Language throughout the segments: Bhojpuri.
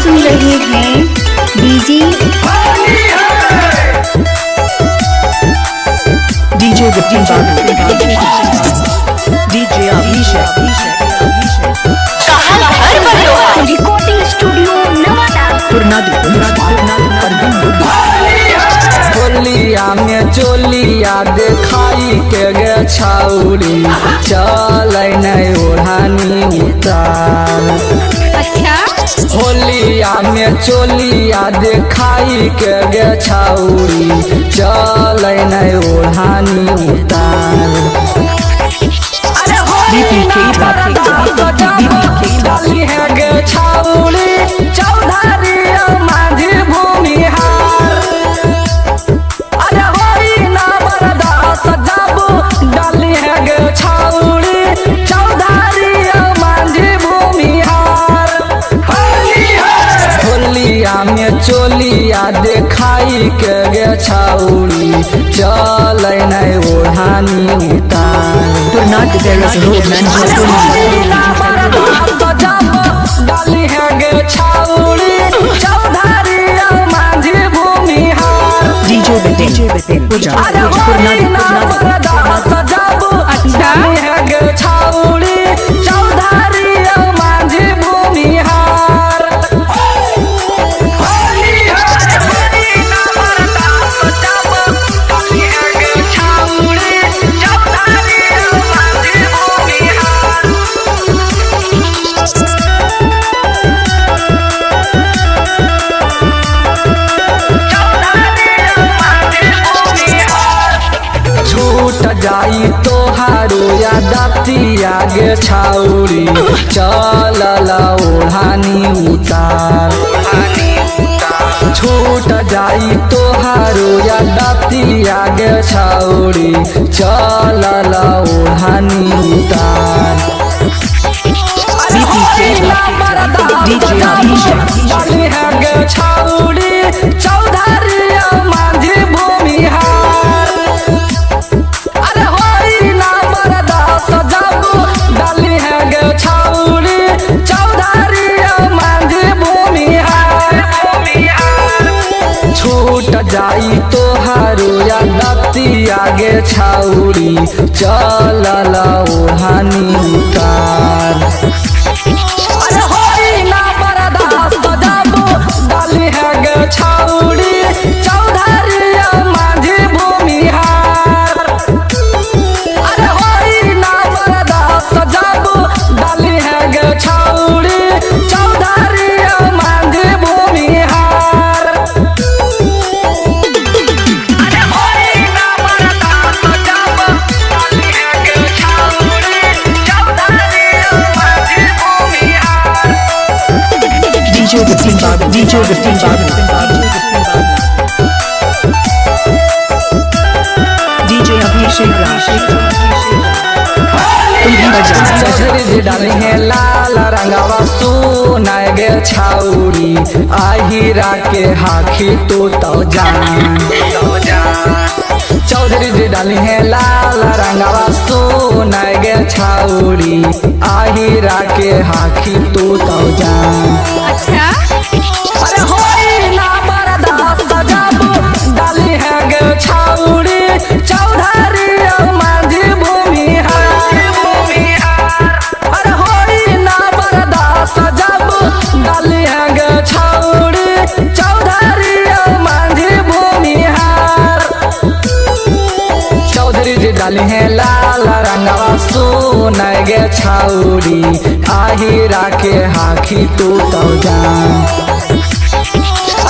सुन रहे हैं DJ DJ Abhishek recording studio Nawada. होलिया में चोलिया देखाई के गे छाउरी चल नहीं ओढ़ानी उतार। अच्छा होलिया में चोलिया देखाई के गे छाउरी चल नहीं ओढ़ानी उतार। डाली है गे छाउरी चौधारी माझी भूमिहार। अरे होई ना बरदास जाबू डाली है गे छाउरी चौधारी माझी भूमिहार। होलिया में चोलिया देखाई के गे छाउरी चल नहीं ओढ़ानी उतार। डाली है गे छाउरी चौधारी माझी भूमिहार। डाली है गे छाउरी चौधारी माझी भूमिहार। जाई तोहारो या दतिया गे छाउरी चल ओढ़ानी उतार। छूट जाई तोहारो या दतिया गे छाउरी चल ओढ़ानी उतार। डाली है गे छाउरी चौधारी माझी भूमिहार। डाली है गे छाउरी चौधारी माझी भूमिहार। छूट जाई तोहारो या दतिया गे छाउरी चल ओढ़ानी उतार। अरे होई ना बरदास जाबू डाली है गे छाउरी चौधारी माझी भूमिहार। अरे होई ना बरदास जाबू डाली है गे छाउरी चौधारी माझी भूमिहार। अरे होई ना बरदास जाबू डाली है गे छाउरी चौधारी माझी भूमिहार। डीजे अभिषेक डाली है लाल रंगवा सोना गे छाउरी आहिरा के हाखी तो जान। चौधरी जी डाली है लाल रंगवा सोना गे छाउरी आहिरा के हाखी तो जान। अच्छा अरे होई ना बरदास जाबू डाली है गे छाउरी चौधारी माझी भूमिहार। अरे होई ना बरदास जाबू डाली है गे छाउरी चौधारी माझी भूमिहार। चौधरी जी डाली है लाल रंगवा सोना गे छाउरी आहिरा के हाखी तो जान।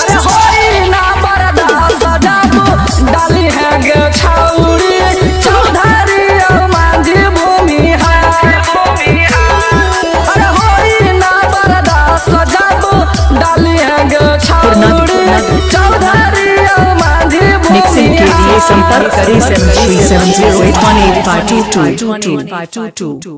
अरे होई ना बरदास जाबू डाली है गे छाउरी चौधारी माझी भूमिहार। अरे होई ना बरदास जाबू डाली है गे छाउरी चौधारी माझी मिक्सिंग के लिए भूमिहार। संपर्क करें 7370818522।